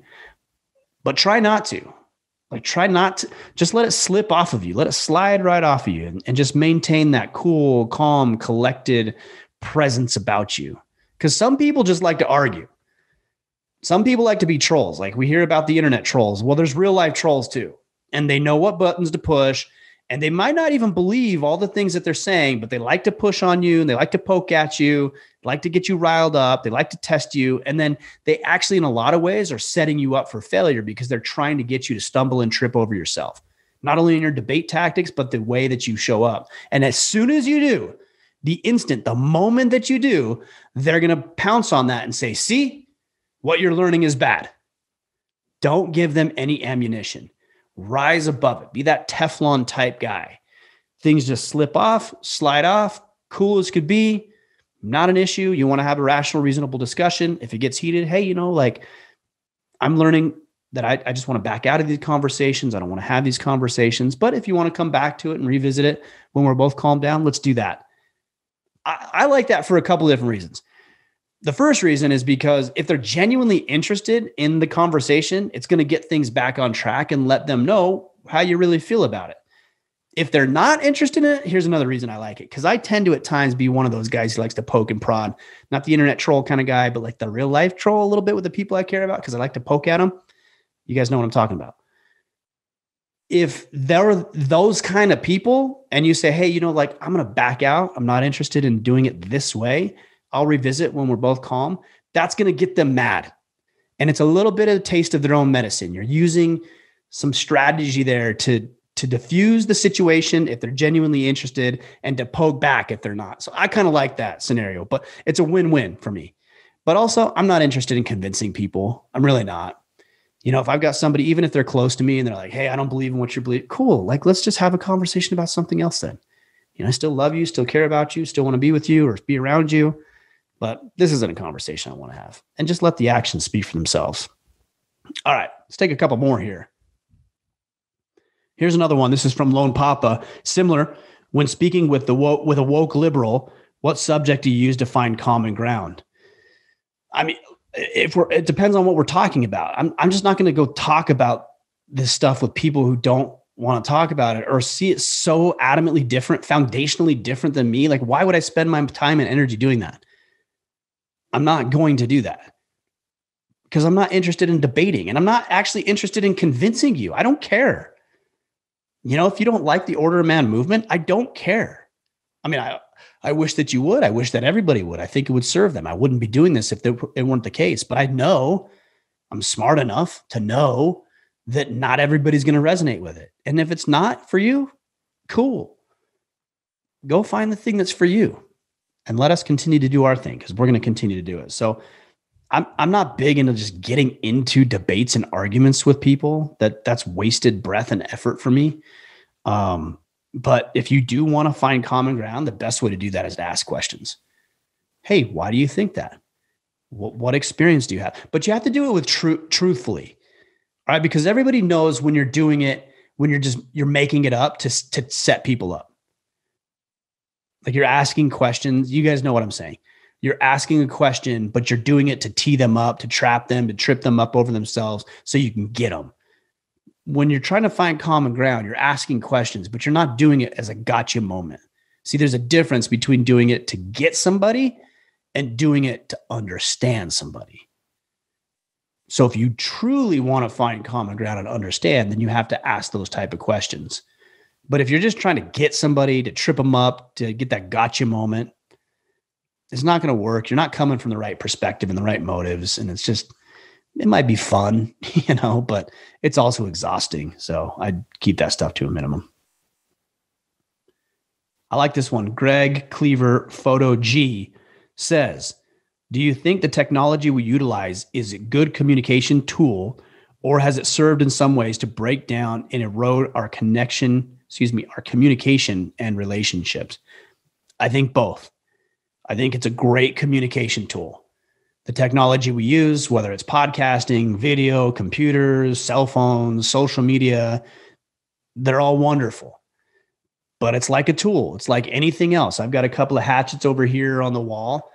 but try not to. Try not to, just let it slip off of you. Let it slide right off of you and just maintain that cool, calm, collected presence about you. Because some people just like to argue. Some people like to be trolls. Like we hear about the internet trolls. Well, there's real life trolls too. And they know what buttons to push. And they might not even believe all the things that they're saying, but they like to push on you and they like to poke at you, like to get you riled up. They like to test you. And then they actually, in a lot of ways, are setting you up for failure because they're trying to get you to stumble and trip over yourself, not only in your debate tactics, but the way that you show up. And as soon as you do, the moment that you do, they're going to pounce on that and say, see, what you're learning is bad. Don't give them any ammunition. Rise above it. Be that Teflon type guy. Things just slip off, slide off, cool as could be. Not an issue. You want to have a rational, reasonable discussion. If it gets heated, hey, I'm learning that I just want to back out of these conversations. I don't want to have these conversations. But if you want to come back to it and revisit it when we're both calmed down, let's do that. I like that for a couple of different reasons. The first reason is because if they're genuinely interested in the conversation, it's going to get things back on track and let them know how you really feel about it. If they're not interested in it, here's another reason I like it. Because I tend to at times be one of those guys who likes to poke and prod, not the internet troll kind of guy, but like the real life troll a little bit with the people I care about, because I like to poke at them. You guys know what I'm talking about. If there are those kind of people and you say, hey, I'm going to back out. I'm not interested in doing it this way. I'll revisit when we're both calm. That's going to get them mad. And it's a little bit of a taste of their own medicine. You're using some strategy there to to diffuse the situation if they're genuinely interested and to poke back if they're not. So I kind of like that scenario, but it's a win-win for me. But also, I'm not interested in convincing people. I'm really not. If I've got somebody, even if they're close to me and they're like, hey, I don't believe in what you believe. Cool. Like, let's just have a conversation about something else then. I still love you, still care about you, still want to be with you or be around you. But this isn't a conversation I want to have. And just let the actions speak for themselves. All right, let's take a couple more here. Here's another one. This is from Lone Papa. Similar, when speaking with a woke liberal, what subject do you use to find common ground? I mean, it depends on what we're talking about. I'm just not going to go talk about this stuff with people who don't want to talk about it or see it so adamantly different, foundationally different than me. Like, why would I spend my time and energy doing that? I'm not going to do that because I'm not interested in debating and I'm not actually interested in convincing you. I don't care. If you don't like the Order of Man movement, I don't care. I mean, I wish that you would. I wish that everybody would. I think it would serve them. I wouldn't be doing this if it weren't the case. But I know I'm smart enough to know that not everybody's going to resonate with it. And if it's not for you, cool. Go find the thing that's for you and let us continue to do our thing because we're going to continue to do it. So I'm not big into just getting into debates and arguments with people. That's wasted breath and effort for me. But if you do want to find common ground, the best way to do that is to ask questions. Hey, why do you think that? What experience do you have? But you have to do it with truthfully, all right? Because everybody knows when you're doing it, when you're making it up to set people up. Like you're asking questions. You guys know what I'm saying. You're asking a question, but you're doing it to tee them up, to trap them, to trip them up over themselves so you can get them. When you're trying to find common ground, you're asking questions, but you're not doing it as a gotcha moment. See, there's a difference between doing it to get somebody and doing it to understand somebody. So if you truly want to find common ground and understand, then you have to ask those type of questions. But if you're just trying to get somebody, to trip them up, to get that gotcha moment, it's not going to work. You're not coming from the right perspective and the right motives. And it might be fun, but it's also exhausting. So I'd keep that stuff to a minimum. I like this one. Greg Cleaver Photo G says, do you think the technology we utilize is a good communication tool, or has it served in some ways to break down and erode our communication and relationships? I think both. I think it's a great communication tool. The technology we use, whether it's podcasting, video, computers, cell phones, social media, they're all wonderful. But it's like a tool. It's like anything else. I've got a couple of hatchets over here on the wall.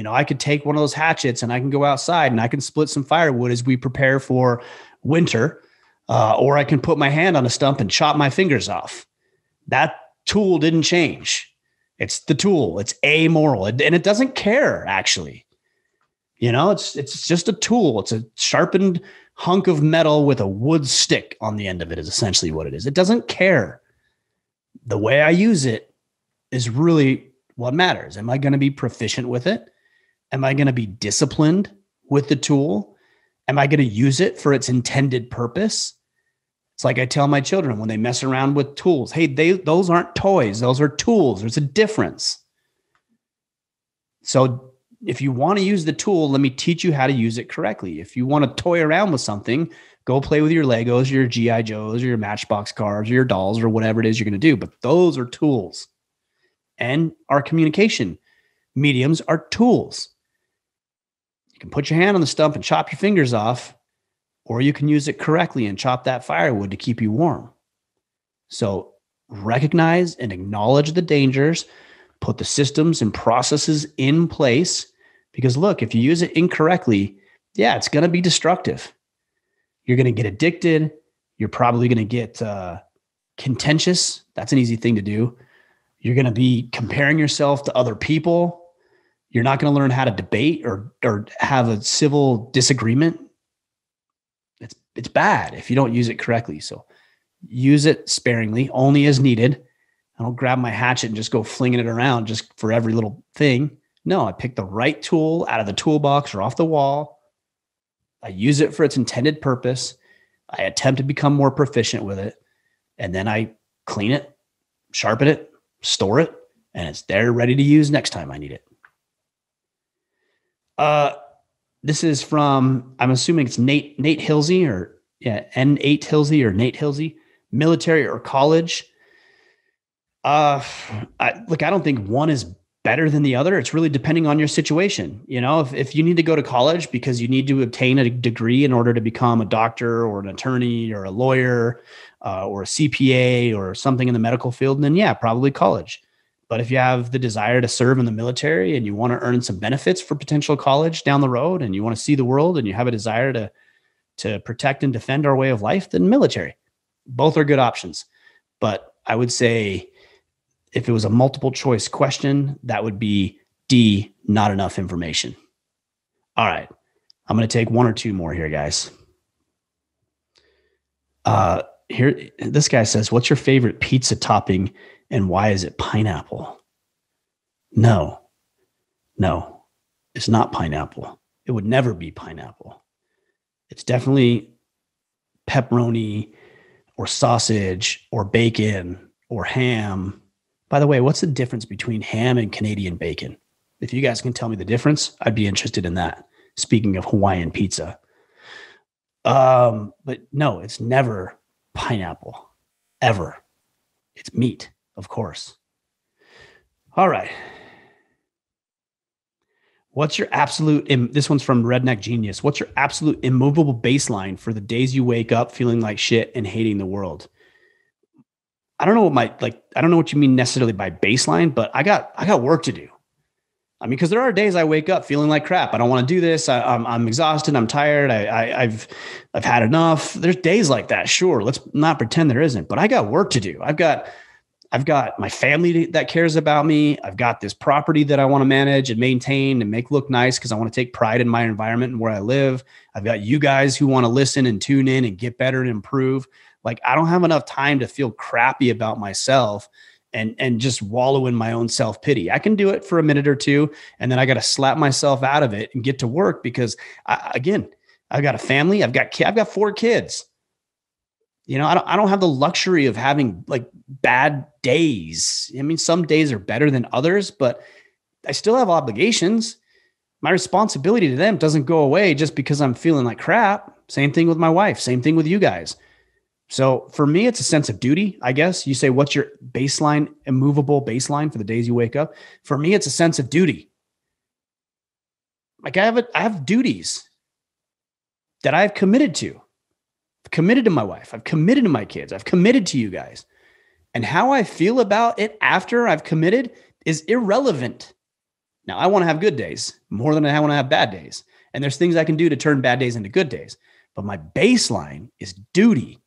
I could take one of those hatchets and I can go outside and I can split some firewood as we prepare for winter. Or I can put my hand on a stump and chop my fingers off. That tool didn't change. It's the tool. It's amoral. And it doesn't care, actually. It's just a tool. It's a sharpened hunk of metal with a wood stick on the end of it is essentially what it is. It doesn't care. The way I use it is really what matters. Am I going to be proficient with it? Am I going to be disciplined with the tool? Am I going to use it for its intended purpose? It's like I tell my children when they mess around with tools, hey, those aren't toys. Those are tools. There's a difference. So if you want to use the tool, let me teach you how to use it correctly. If you want to toy around with something, go play with your Legos, your G.I. Joes, or your Matchbox cars, or your dolls, or whatever it is you're going to do. But those are tools. And our communication mediums are tools. You can put your hand on the stump and chop your fingers off, or you can use it correctly and chop that firewood to keep you warm. So recognize and acknowledge the dangers, put the systems and processes in place, because look, if you use it incorrectly, it's going to be destructive. You're going to get addicted. You're probably going to get contentious. That's an easy thing to do. You're going to be comparing yourself to other people. You're not going to learn how to debate or have a civil disagreement. It's bad if you don't use it correctly. So use it sparingly, only as needed. I don't grab my hatchet and just go flinging it around just for every little thing. No, I pick the right tool out of the toolbox or off the wall. I use it for its intended purpose. I attempt to become more proficient with it. and then I clean it, sharpen it, store it, and it's there ready to use next time I need it. This is from, I'm assuming it's Nate Hilsey N8 Hilsey or Nate Hilsey, military or college. I don't think one is better than the other. It's really depending on your situation. If you need to go to college because you need to obtain a degree in order to become a doctor or an attorney or a lawyer or a CPA or something in the medical field, then yeah, probably college. But if you have the desire to serve in the military and you want to earn some benefits for potential college down the road and you want to see the world and you have a desire to protect and defend our way of life, then military. Both are good options. But I would say if it was a multiple choice question, that would be D, not enough information. All right. I'm going to take one or two more here, guys. Here, this guy says, what's your favorite pizza topping and why is it pineapple? No, it's not pineapple. It would never be pineapple. It's definitely pepperoni or sausage or bacon or ham. By the way, what's the difference between ham and Canadian bacon? If you guys can tell me the difference, I'd be interested in that. Speaking of Hawaiian pizza. But no, it's never pineapple, ever. It's meat, of course. All right. What's your absolute, this one's from Redneck Genius. What's your absolute immovable baseline for the days you wake up feeling like shit and hating the world? I don't know I don't know what you mean necessarily by baseline, but I got work to do. I mean, because there are days I wake up feeling like crap. I don't want to do this. I'm exhausted. I'm tired. I've had enough. There's days like that. Sure. Let's not pretend there isn't, but I got work to do. I've got my family that cares about me. I've got this property that I want to manage and maintain and make look nice because I want to take pride in my environment and where I live. I've got you guys who want to listen and tune in and get better and improve. Like, I don't have enough time to feel crappy about myself and just wallow in my own self-pity. I can do it for a minute or two, and then I got to slap myself out of it and get to work because I've got a family. I've got 4 kids. I don't have the luxury of having like bad days. I mean, some days are better than others, but I still have obligations. My responsibility to them doesn't go away just because I'm feeling like crap. Same thing with my wife. Same thing with you guys. So for me, it's a sense of duty, I guess. You say, what's your baseline, immovable baseline for the days you wake up? For me, it's a sense of duty. Like I have duties that I've committed to. I've committed to my wife. I've committed to my kids. I've committed to you guys. And how I feel about it after I've committed is irrelevant. Now, I want to have good days more than I want to have bad days. And there's things I can do to turn bad days into good days. But my baseline is duty.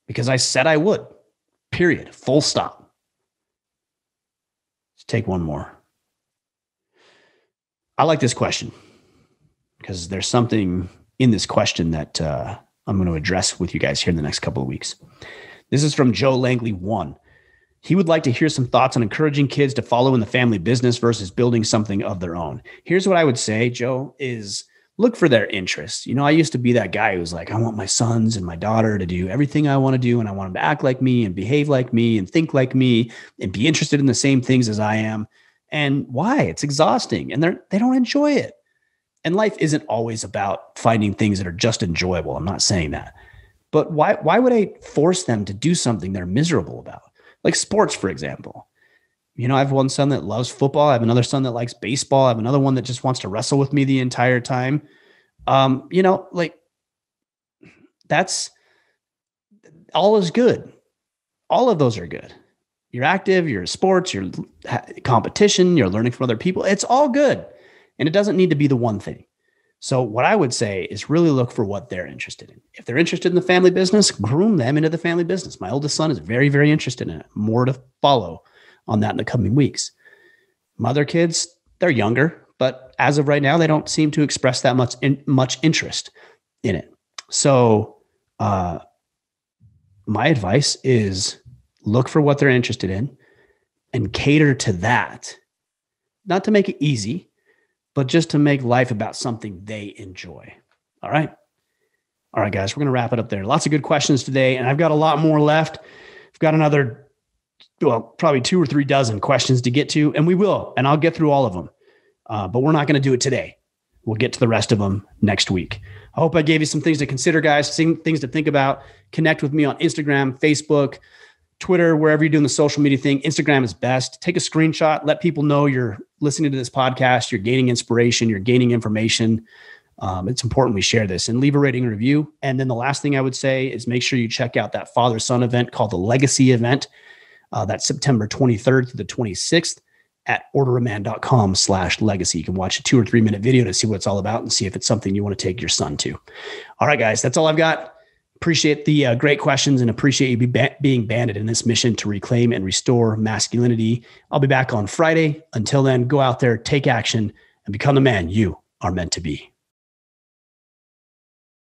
Because I said I would, period, full stop. Let's take one more. I like this question because there's something in this question that I'm going to address with you guys here in the next couple of weeks. This is from Joe Langley 1. He would like to hear some thoughts on encouraging kids to follow in the family business versus building something of their own. Here's what I would say, Joe, is look for their interests. I used to be that guy who's like, I want my sons and my daughter to do everything I want to do. And I want them to act like me and behave like me and think like me and be interested in the same things as I am. And why? It's exhausting and they don't enjoy it. And life isn't always about finding things that are just enjoyable. I'm not saying that. But why would I force them to do something they're miserable about? Like sports, for example. I have one son that loves football. I have another son that likes baseball. I have another one that just wants to wrestle with me the entire time. That's all is good. All of those are good. You're active, you're in sports, you're competition, you're learning from other people. It's all good. And it doesn't need to be the one thing. So what I would say is really look for what they're interested in. If they're interested in the family business, groom them into the family business. My oldest son is very, very interested in it. More to follow on that in the coming weeks. My other kids, they're younger, but as of right now, they don't seem to express that much interest in it. So my advice is look for what they're interested in and cater to that. Not to make it easy, but just to make life about something they enjoy. All right. All right, guys, we're going to wrap it up there. Lots of good questions today, and I've got a lot more left. I've got another, probably 2 or 3 dozen questions to get to, and we will, and I'll get through all of them. But we're not going to do it today. We'll get to the rest of them next week. I hope I gave you some things to consider, guys, things to think about. Connect with me on Instagram, Facebook, Twitter, wherever you're doing the social media thing. Instagram is best. Take a screenshot. Let people know you're listening to this podcast. You're gaining inspiration. You're gaining information. It's important we share this, and leave a rating and review. And then the last thing I would say is make sure you check out that father-son event called the Legacy event. That's September 23rd to the 26th at orderaman.com/legacy. You can watch a 2 or 3 minute video to see what it's all about and see if it's something you want to take your son to. All right, guys, that's all I've got. Appreciate the great questions and appreciate you being banded in this mission to reclaim and restore masculinity. I'll be back on Friday. Until then, go out there, take action, and become the man you are meant to be.